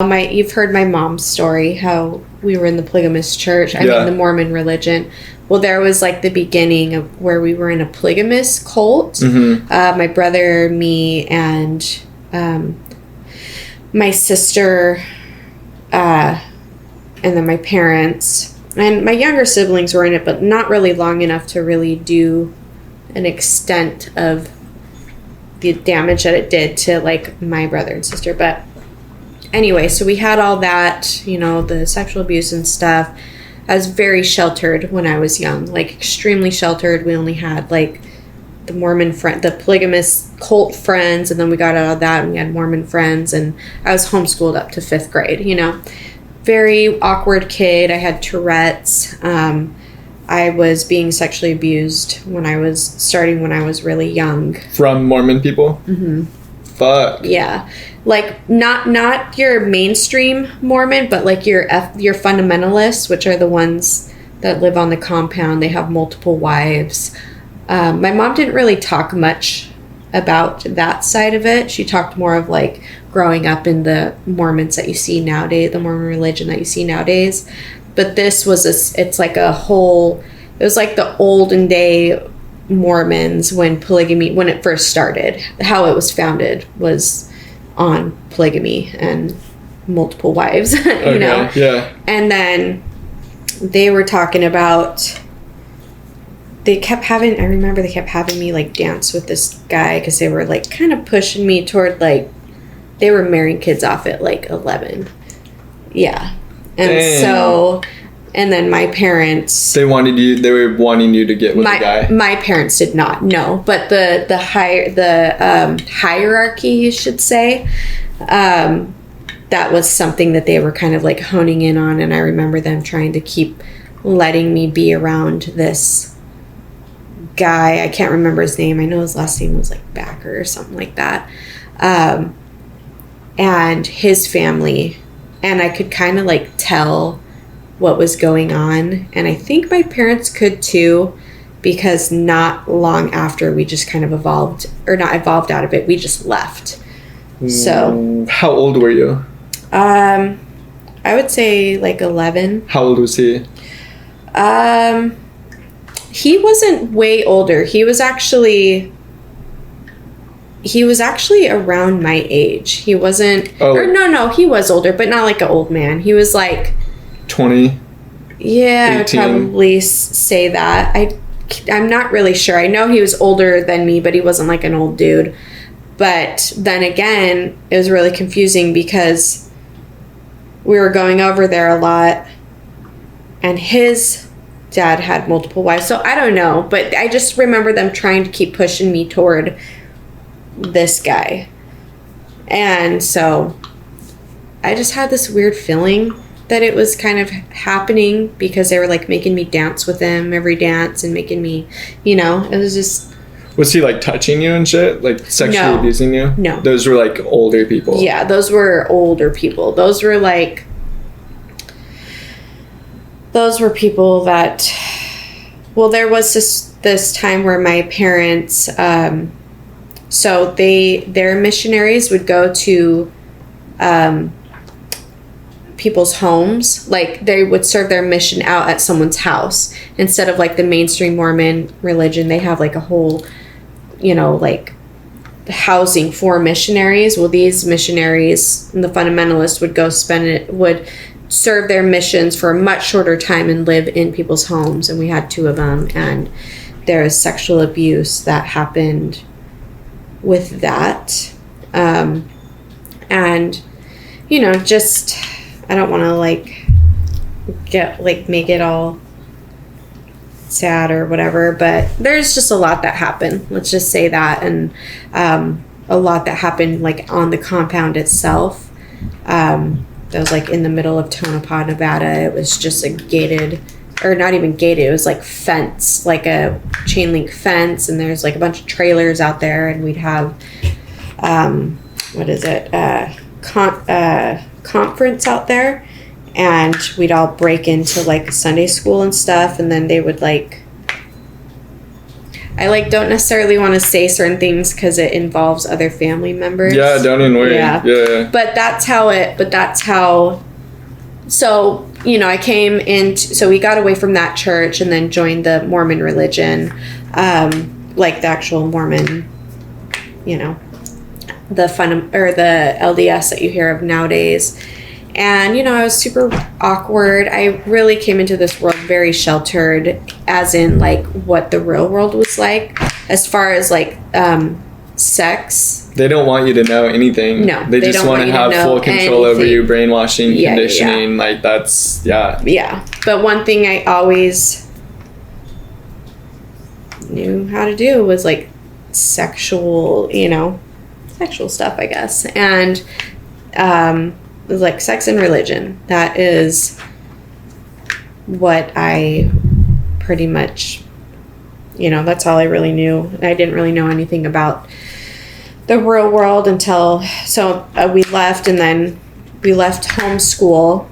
You've heard my mom's story, how we were in the polygamous church. I mean, the Mormon religion. Well, there was like the beginning of where we were in a polygamous cult. Mm-hmm. My brother, me, and my sister, and then my parents. And my younger siblings were in it, but not really long enough to really do an extent of the damage that it did to, like, my brother and sister. But anyway, so we had all that, you know, the sexual abuse and stuff. I was very sheltered when I was young, like, extremely sheltered. We only had, like, the Mormon friend, the polygamous cult friends, and then we got out of that and we had Mormon friends, and I was homeschooled up to 5th grade, you know. Very awkward kid. I had Tourette's. I was being sexually abused when I was really young. From Mormon people? Mm-hmm. Fuck. Yeah. Like, not your mainstream Mormon, but like your fundamentalists, which are the ones that live on the compound. They have multiple wives. My mom didn't really talk much about that side of it. She talked more of like growing up in the Mormons that you see nowadays, the Mormon religion that you see nowadays. But this was it was like the olden day Mormons when it first started. How it was founded was on polygamy and multiple wives, you know? Yeah. And then they were talking about, I remember they kept having me like dance with this guy because they were like kind of pushing me toward, like, they were marrying kids off at like 11. Yeah. And Dang. so, and then my parents, they were wanting you to get with the guy. My parents did not, no, but the hierarchy, you should say, that was something that they were kind of like honing in on. And I remember them trying to keep letting me be around this guy. I can't remember his name. I know his last name was like Backer or something like that. And his family, and I could kind of like tell what was going on. And I think my parents could too, because not long after we just kind of not evolved out of it, we just left. So how old were you? I would say like 11. How old was he? He wasn't way older. He was actually around my age. He wasn't, or no, he was older, but not like an old man. He was like 20. Yeah, 18. I would probably say that. I'm not really sure. I know he was older than me, but he wasn't like an old dude. But then again, it was really confusing because we were going over there a lot, and his dad had multiple wives. So I don't know, but I just remember them trying to keep pushing me toward this guy. And so I just had this weird feeling that it was kind of happening because they were like making me dance with them every dance and making me, you know, it was just. Was he like touching you and shit? Like sexually abusing you? No. Those were like older people. Yeah, those were older people. Those were people that, well, there was this time where my parents, so their missionaries would go to people's homes. Like, they would serve their mission out at someone's house instead of like the mainstream Mormon religion. They have like a whole, you know, like housing for missionaries. Well, these missionaries and the fundamentalists would serve their missions for a much shorter time and live in people's homes. And we had 2 of them, and there was sexual abuse that happened with that. And, you know, just, I don't want to make it all sad or whatever, but there's just a lot that happened. Let's just say that. And a lot that happened like on the compound itself. That was like in the middle of Tonopah, Nevada. It was just a gated, or not even gated, it was like fence, like a chain link fence. And there's like a bunch of trailers out there, and we'd have, conference out there, and we'd all break into like Sunday school and stuff, and then they would like, I like don't necessarily want to say certain things because it involves other family members. Yeah, don't even worry. Yeah. But that's how. So, you know, I came into, so we got away from that church and then joined the Mormon religion, like the actual Mormon, you know, the LDS that you hear of nowadays. And, you know, I was super awkward. I really came into this world very sheltered, as in like what the real world was like, as far as like sex. They don't want you to know anything. No, they just want to have full control over you, brainwashing, conditioning. Yeah. Like that's, Yeah. But one thing I always knew how to do was like sexual stuff, I guess. And it was like sex and religion. That is what I pretty much, you know, that's all I really knew. I didn't really know anything about the real world until we left, and then we left homeschool